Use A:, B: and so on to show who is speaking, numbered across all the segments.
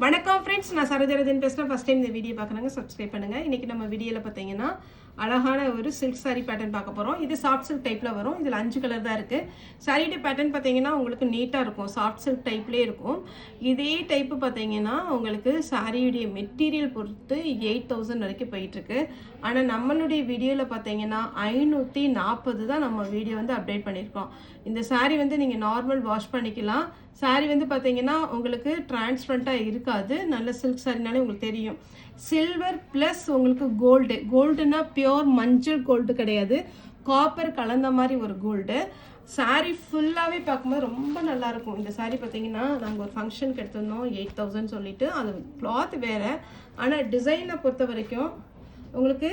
A: வணக்கம் ஃப்ரெண்ட்ஸ், நான் சரோஜரதன் பேசுகிறேன். ஃபஸ்ட் டைம் இந்த வீடியோ பார்க்குறாங்க, சப்ஸ்கிரைப் பண்ணுங்கள். இன்றைக்கி நம்ம வீடியோவில் பார்த்தீங்கன்னா அழகான ஒரு சில்க் சாரீ பேட்டர்ன் பார்க்க போகிறோம். இது சாஃப்ட் சில்க் டைப்பில் வரும். இதில் 5 கலர் தான் இருக்குது. சாரீடைய பேட்டர்ன் பார்த்தீங்கன்னா உங்களுக்கு நீட்டாக இருக்கும். சாஃப்ட் சில்க் டைப்லேயே இருக்கும். இதே டைப்பு பார்த்தீங்கன்னா உங்களுக்கு சாரியுடைய மெட்டீரியல் பொறுத்து 8000 வரைக்கும் போயிட்டுருக்கு. ஆனால் நம்மளுடைய வீடியோவில் பார்த்தீங்கன்னா 540 தான் நம்ம வீடியோ வந்து அப்டேட் பண்ணியிருக்கோம். இந்த சாரீ வந்து நீங்கள் நார்மல் வாஷ் பண்ணிக்கலாம். சாரீ வந்து பார்த்தீங்கன்னா உங்களுக்கு டிரான்ஸ்பரண்ட்டாக இருக்காது. நல்ல சில்க் சாரினாலே உங்களுக்கு தெரியும். சில்வர் ப்ளஸ் உங்களுக்கு கோல்டுனா பியோர் மஞ்சள் கோல்டு கிடையாது, காப்பர் கலந்த மாதிரி ஒரு கோல்டு. சாரீ ஃபுல்லாகவே பார்க்கும்போது ரொம்ப நல்லாயிருக்கும். இந்த சாரீ பார்த்தீங்கன்னா நாங்கள் ஒரு ஃபங்க்ஷனுக்கு எடுத்திருந்தோம் 8000 சொல்லிட்டு. அது கிளாத் வேறு, ஆனால் டிசைனை பொறுத்த வரைக்கும் உங்களுக்கு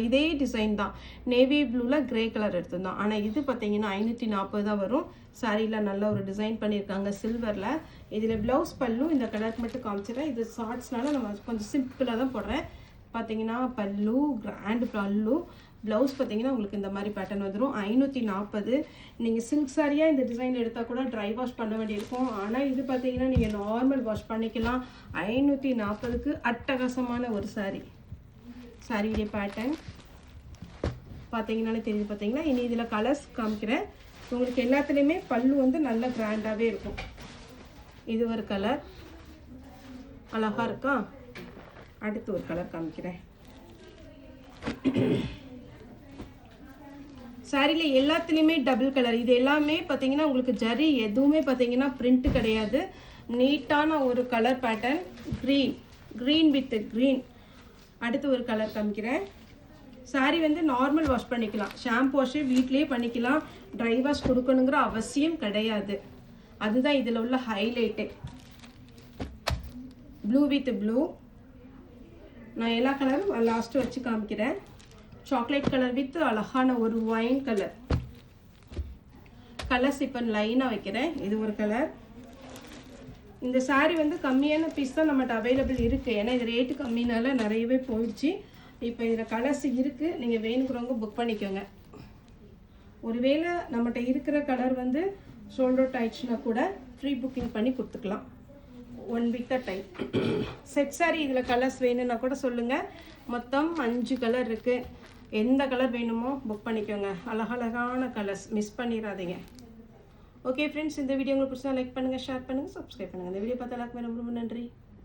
A: இதே டிசைன் தான். நேவி ப்ளூவில் கிரே கலர் எடுத்திருந்தோம். ஆனால் இது பார்த்தீங்கன்னா 540 தான் வரும். சாரியில் நல்ல ஒரு டிசைன் பண்ணியிருக்காங்க சில்வரில். இதில் ப்ளவுஸ் பல்லு இந்த கலருக்கு மட்டும் காமிச்சிடறேன். இது ஷார்ட்ஸ்னால நம்ம கொஞ்சம் சிம்பிளாக தான் போடுறேன். பார்த்தீங்கன்னா பல்லு கிராண்ட் பல்லு, ப்ளவுஸ் பார்த்தீங்கன்னா உங்களுக்கு இந்த மாதிரி பேட்டர்ன் வந்துடும். 540. நீங்கள் சில்க் சாரியாக இந்த டிசைன் எடுத்தால் கூட ட்ரை வாஷ் பண்ண வேண்டியிருக்கும். ஆனால் இது பார்த்தீங்கன்னா நீங்கள் நார்மல் வாஷ் பண்ணிக்கலாம். 540க்கு அட்டகாசமான ஒரு சாரியுடைய பேட்டர்ன் பார்த்தீங்கன்னாலே தெரியுது. பார்த்தீங்கன்னா இனி இதில் கலர்ஸ் காமிக்கிறேன். உங்களுக்கு எல்லாத்துலேயுமே பல்லு வந்து நல்ல கிராண்டாகவே இருக்கும். இது ஒரு கலர் அழகாக இருக்கா. அடுத்து ஒரு கலர் காமிக்கிறேன். சாரியில் எல்லாத்துலேயுமே டபுள் கலர். இது எல்லாமே பார்த்தீங்கன்னா உங்களுக்கு ஜரி எதுவுமே பார்த்தீங்கன்னா பிரிண்ட் கிடையாது. நீட்டான ஒரு colour pattern. Green with green. அடுத்து ஒரு கலர் காமிக்கிறேன். சாரீ வந்து நார்மல் வாஷ் பண்ணிக்கலாம். ஷாம்பு வாஷே வீட்லேயே பண்ணிக்கலாம். ட்ரை வாஷ் கொடுக்கணுங்கிற அவசியம் கிடையாது. அதுதான் இதில் உள்ள ஹைலைட்டே. Blue with blue. நான் எல்லா கலரும் லாஸ்ட்டு வச்சு காமிக்கிறேன். சாக்லேட் கலர் வித் அழகான ஒரு ஒயின் கலர். கலர்ஸ் இப்போ லைனாக வைக்கிறேன். இது ஒரு கலர். இந்த சாரீ வந்து கம்மியான பீஸ் தான் நம்மகிட்ட அவைலபிள் இருக்குது. ஏன்னா இது ரேட்டு கம்மினால நிறையவே போயிடுச்சு. இப்போ இதில் கலர்ஸ் இருக்குது. நீங்கள் வேணுங்கிறவங்க புக் பண்ணிக்கோங்க. ஒருவேளை நம்மகிட்ட இருக்கிற கலர் வந்து சோல்ட் அவுட் ஆயிடுச்சுன்னா கூட ஃப்ரீ புக்கிங் பண்ணி கொடுத்துக்கலாம். 1 வீக் தான் டைம். செட் சாரீ இதில் கலர்ஸ் வேணும்னா கூட சொல்லுங்கள். மொத்தம் 5 கலர் இருக்குது. எந்த கலர் வேணுமோ புக் பண்ணிக்கோங்க. அழகழகான கலர்ஸ், மிஸ் பண்ணிடாதீங்க. ஓகே ஃப்ரெண்ட்ஸ், இந்த வீடியோ உங்களுக்கு பிடிச்சா லைக் பண்ணுங்கள், ஷேர் பண்ணுங்கள், சப்ஸ்கிரைப் பண்ணுங்கள். இந்த வீடியோ பார்த்தா எல்லாருக்குமே ரொம்ப ரொம்ப நன்றி.